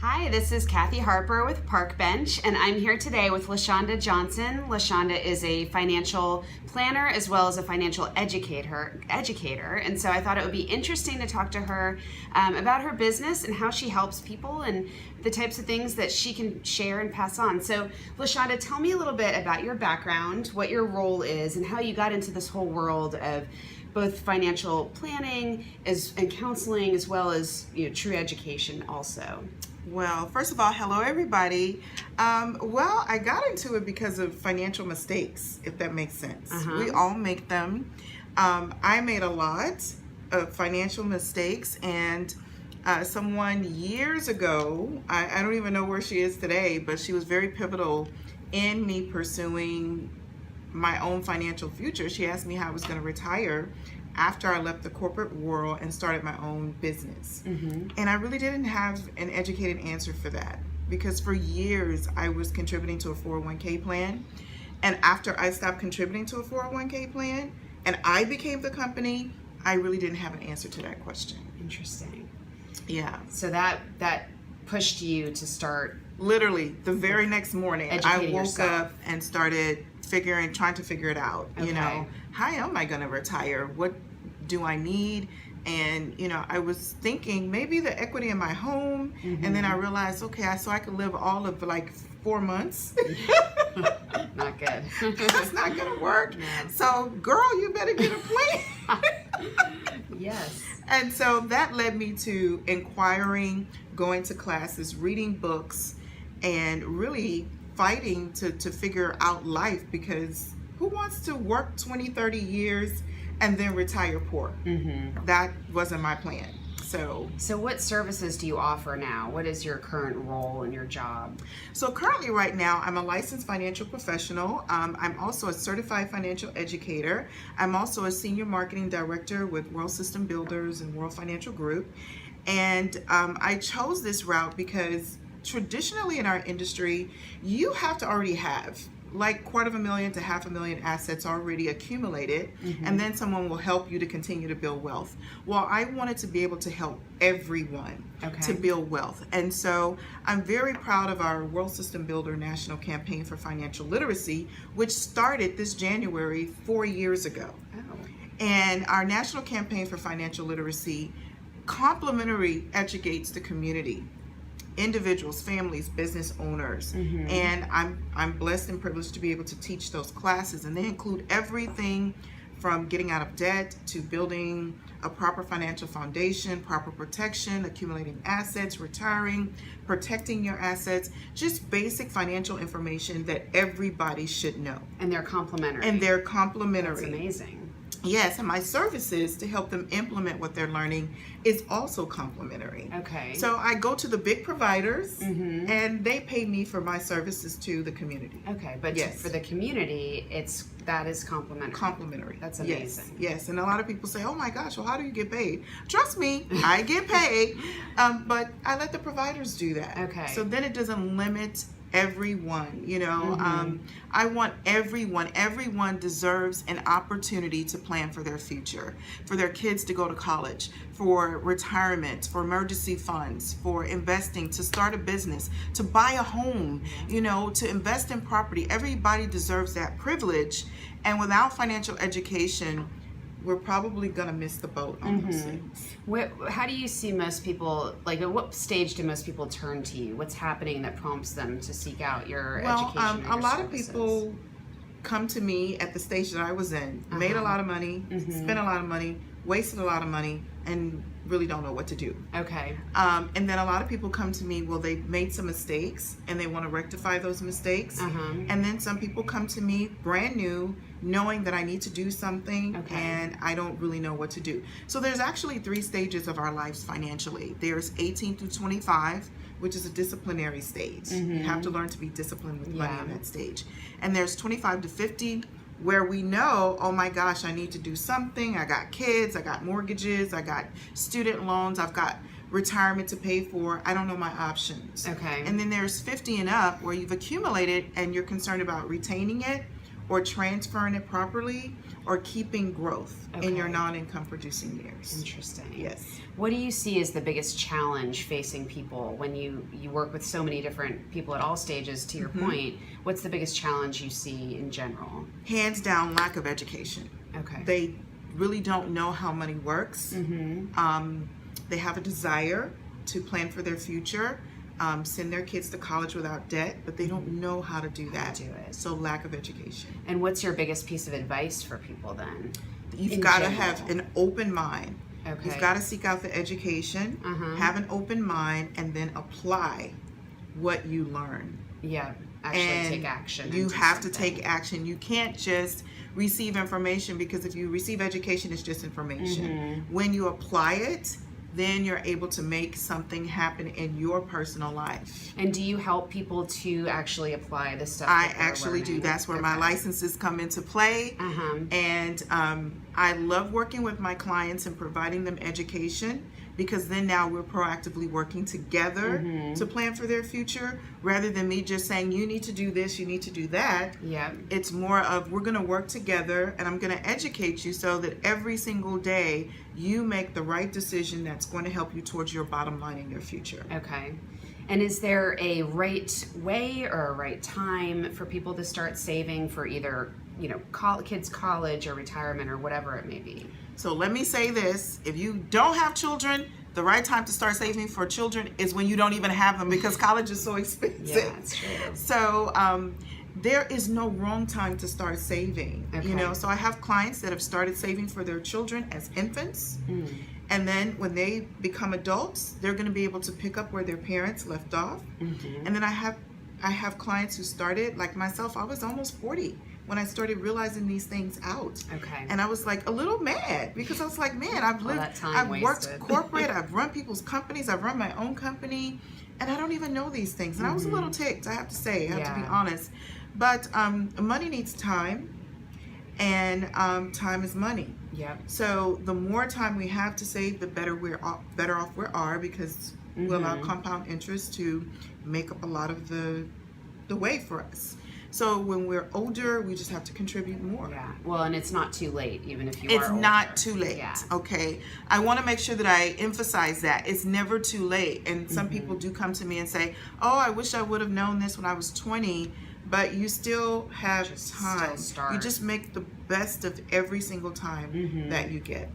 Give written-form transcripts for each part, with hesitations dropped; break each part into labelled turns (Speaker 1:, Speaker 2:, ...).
Speaker 1: Hi, this is Cathy Harper with Park Bench, and I'm here today with LaShonda Johnson. LaShonda is a financial planner as well as a financial educator, and so I thought it would be interesting to talk to her about her business and how she helps people and the types of things that she can share and pass on. So, LaShonda, tell me a little bit about your background, what your role is, and how you got into this whole world of both financial planning and counseling, as well as true education also.
Speaker 2: Well, first of all, hello everybody. I got into it because of financial mistakes, if that makes sense. We all make them. I made a lot of financial mistakes, and someone years ago, I don't even know where she is today, but she was very pivotal in me pursuing my own financial future. She asked me how I was going to retire after I left the corporate world and started my own business. And I really didn't have an educated answer for that, because for years I was contributing to a 401k plan. And after I stopped contributing to a 401k plan and I became the company, I really didn't have an answer to that question.
Speaker 1: Interesting.
Speaker 2: Yeah.
Speaker 1: So that pushed you to start
Speaker 2: literally the very next morning. I woke up and started trying to figure it out.
Speaker 1: Okay.
Speaker 2: How am I going to retire? What do I need? And I was thinking maybe the equity in my home, and then I realized, okay, so I could live all of like 4 months.
Speaker 1: Not good.
Speaker 2: That's not gonna work. No. So girl, you better get a plan.
Speaker 1: Yes.
Speaker 2: And so that led me to inquiring, going to classes, reading books, and really fighting to figure out life, because who wants to work 20, 30 years and then retire poor? That wasn't my plan. So
Speaker 1: what services do you offer now? What is your current role in your job?
Speaker 2: So currently right now, I'm a licensed financial professional. I'm also a certified financial educator. I'm also a senior marketing director with World System Builders and World Financial Group. And I chose this route because traditionally in our industry, you have to already have like $250,000 to $500,000 assets already accumulated, and then someone will help you to continue to build wealth. Well, I wanted to be able to help everyone to build wealth. And so I'm very proud of our World System Builder National Campaign for Financial Literacy, which started this January 4 years ago. And our National Campaign for Financial Literacy complimentary educates the community, individuals, families, business owners, and I'm blessed and privileged to be able to teach those classes, and they include everything from getting out of debt to building a proper financial foundation, proper protection, accumulating assets, retiring, protecting your assets, just basic financial information that everybody should know.
Speaker 1: And they're complimentary.
Speaker 2: That's
Speaker 1: amazing.
Speaker 2: Yes, and my services to help them implement what they're learning is also complimentary.
Speaker 1: Okay.
Speaker 2: So I go to the big providers, and they pay me for my services to the community.
Speaker 1: Okay, but for the community, that is complimentary.
Speaker 2: Complimentary.
Speaker 1: That's amazing.
Speaker 2: Yes, and a lot of people say, "Oh my gosh, well, how do you get paid?" Trust me, I get paid, but I let the providers do that.
Speaker 1: Okay.
Speaker 2: So then it doesn't limit everyone. I want everyone deserves an opportunity to plan for their future, for their kids to go to college, for retirement, for emergency funds, for investing, to start a business, to buy a home, to invest in property. Everybody deserves that privilege, and without financial education, we're probably going to miss the boat on those things.
Speaker 1: How do you see most people, like at what stage do most people turn to you? What's happening that prompts them to seek out your education or your
Speaker 2: a lot
Speaker 1: services?
Speaker 2: of people come to me at the stage that I was in, made a lot of money, spent a lot of money, wasted a lot of money, and really don't know what to do.
Speaker 1: Okay.
Speaker 2: And then a lot of people come to me, well, they made some mistakes and they want to rectify those mistakes. And then some people come to me brand new, knowing that I need to do something, and I don't really know what to do. So there's actually 3 stages of our lives financially. There's 18 through 25, which is a disciplinary stage. You have to learn to be disciplined with money in that stage. And there's 25 to 50, where we know, oh my gosh, I need to do something. I got kids, I got mortgages, I got student loans, I've got retirement to pay for. I don't know my options.
Speaker 1: Okay.
Speaker 2: And then there's 50 and up, where you've accumulated and you're concerned about retaining it or transferring it properly or keeping growth in your non-income producing years.
Speaker 1: Interesting.
Speaker 2: Yes.
Speaker 1: What do you see as the biggest challenge facing people when you work with so many different people at all stages, to your point? What's the biggest challenge you see in general?
Speaker 2: Hands down, lack of education.
Speaker 1: Okay.
Speaker 2: They really don't know how money works. They have a desire to plan for their future, send their kids to college without debt, but they don't know how to do that. So lack of education.
Speaker 1: And what's your biggest piece of advice for people then?
Speaker 2: You've got to have an open mind.
Speaker 1: Okay.
Speaker 2: You've got to seek out the education, have an open mind, and then apply what you learn.
Speaker 1: Yeah, actually take action.
Speaker 2: You have to take action. You can't just receive information, because if you receive education, it's just information. When you apply it, then you're able to make something happen in your personal life.
Speaker 1: And do you help people to actually apply the stuff?
Speaker 2: I actually do. That's where my licenses come into play. And I love working with my clients and providing them education, because then now we're proactively working together to plan for their future, rather than me just saying, you need to do this, you need to do that.
Speaker 1: Yeah.
Speaker 2: It's more of, we're going to work together, and I'm going to educate you so that every single day you make the right decision that's going to help you towards your bottom line in your future.
Speaker 1: Okay. And is there a right way or a right time for people to start saving for either, kids' college or retirement or whatever it may be?
Speaker 2: So let me say this: if you don't have children, the right time to start saving for children is when you don't even have them, because college is so expensive.
Speaker 1: Yeah, that's true.
Speaker 2: So there is no wrong time to start saving.
Speaker 1: Okay.
Speaker 2: So I have clients that have started saving for their children as infants. And then when they become adults, they're going to be able to pick up where their parents left off. And then I have clients who started, like myself, I was almost 40 when I started realizing these things out.
Speaker 1: Okay.
Speaker 2: And I was like a little mad, because I was like, man, I've worked corporate, I've run people's companies, I've run my own company, and I don't even know these things. And I was a little ticked, I have to say, I have to be honest. But money needs time, and time is money.
Speaker 1: Yep.
Speaker 2: So the more time we have to save, the better off we are, because we'll allow compound interest to make up a lot of the way for us. So when we're older, we just have to contribute more.
Speaker 1: Yeah. Well, and it's not too late, even if you are older.
Speaker 2: It's not too late.
Speaker 1: Yeah.
Speaker 2: Okay. I want to make sure that I emphasize that it's never too late. And some people do come to me and say, "Oh, I wish I would have known this when I was 20." But you still have time. You just make the best of every single time that you get.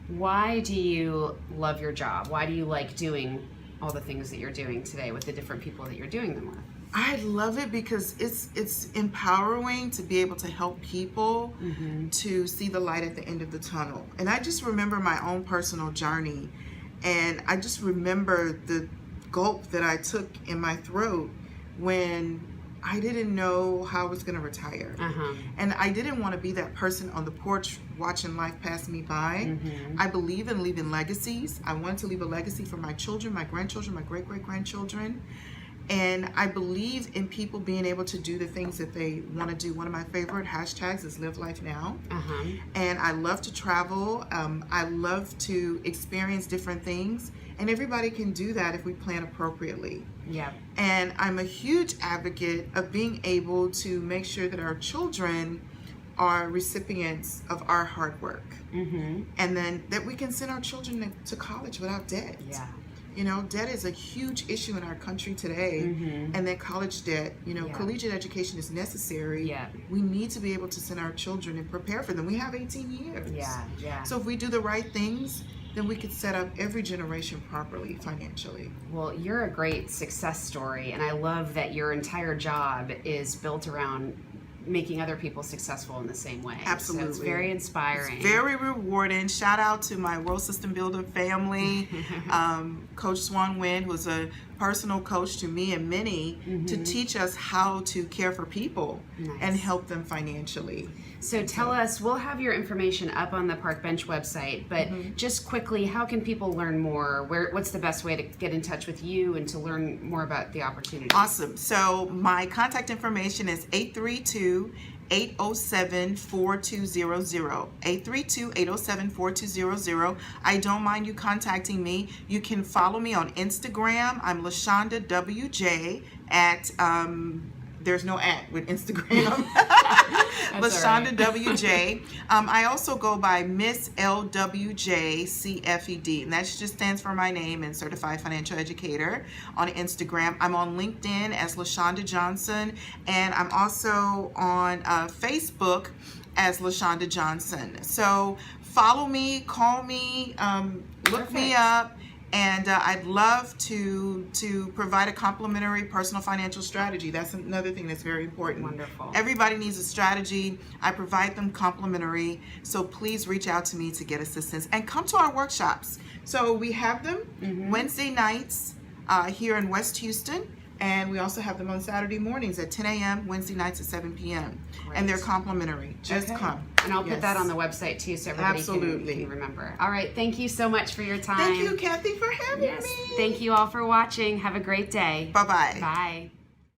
Speaker 1: Why do you love your job? Why do you like doing all the things that you're doing today with the different people that you're doing them with?
Speaker 2: I love it because it's empowering to be able to help people to see the light at the end of the tunnel. And I just remember my own personal journey, and I just remember the gulp that I took in my throat when I didn't know how I was going to retire. And I didn't want to be that person on the porch watching life pass me by. I believe in leaving legacies. I wanted to leave a legacy for my children, my grandchildren, my great-great-grandchildren. And I believe in people being able to do the things that they want to do. One of my favorite hashtags is Live Life Now. And I love to travel. I love to experience different things. And everybody can do that if we plan appropriately.
Speaker 1: Yeah.
Speaker 2: And I'm a huge advocate of being able to make sure that our children are recipients of our hard work. And then that we can send our children to college without debt.
Speaker 1: Yeah.
Speaker 2: Debt is a huge issue in our country today, and then college debt, collegiate education is necessary.
Speaker 1: Yeah.
Speaker 2: We need to be able to send our children and prepare for them. We have 18 years.
Speaker 1: Yeah.
Speaker 2: So if we do the right things, then we could set up every generation properly financially.
Speaker 1: Well, you're a great success story, and I love that your entire job is built around making other people successful in the same way.
Speaker 2: Absolutely.
Speaker 1: So it's very inspiring.
Speaker 2: It's very rewarding. Shout out to my World System Builder family. Coach Swan Wynn, who was a personal coach to me and many, to teach us how to care for people and help them financially.
Speaker 1: So tell us, we'll have your information up on the Park Bench website, but just quickly, how can people learn more? What's the best way to get in touch with you and to learn more about the opportunity?
Speaker 2: Awesome. So my contact information is 832-807-4200. 832-807-4200. I don't mind you contacting me. You can follow me on Instagram. I'm LaShonda WJ at there's no at with Instagram. LaShonda WJ. I also go by Miss LWJ CFED, and that just stands for my name and Certified Financial Educator on Instagram. I'm on LinkedIn as LaShonda Johnson, and I'm also on Facebook as LaShonda Johnson. So follow me, call me, look me up. And I'd love to provide a complimentary personal financial strategy. That's another thing that's very important.
Speaker 1: Wonderful.
Speaker 2: Everybody needs a strategy. I provide them complimentary. So please reach out to me to get assistance and come to our workshops. So we have them Wednesday nights here in West Houston. And we also have them on Saturday mornings at 10 a.m., Wednesday nights at 7 p.m.
Speaker 1: Great.
Speaker 2: And they're complimentary. Just come.
Speaker 1: And I'll put that on the website too so everybody can remember. All right. Thank you so much for your time.
Speaker 2: Thank you, Cathy, for having me.
Speaker 1: Thank you all for watching. Have a great day.
Speaker 2: Bye-bye.
Speaker 1: Bye.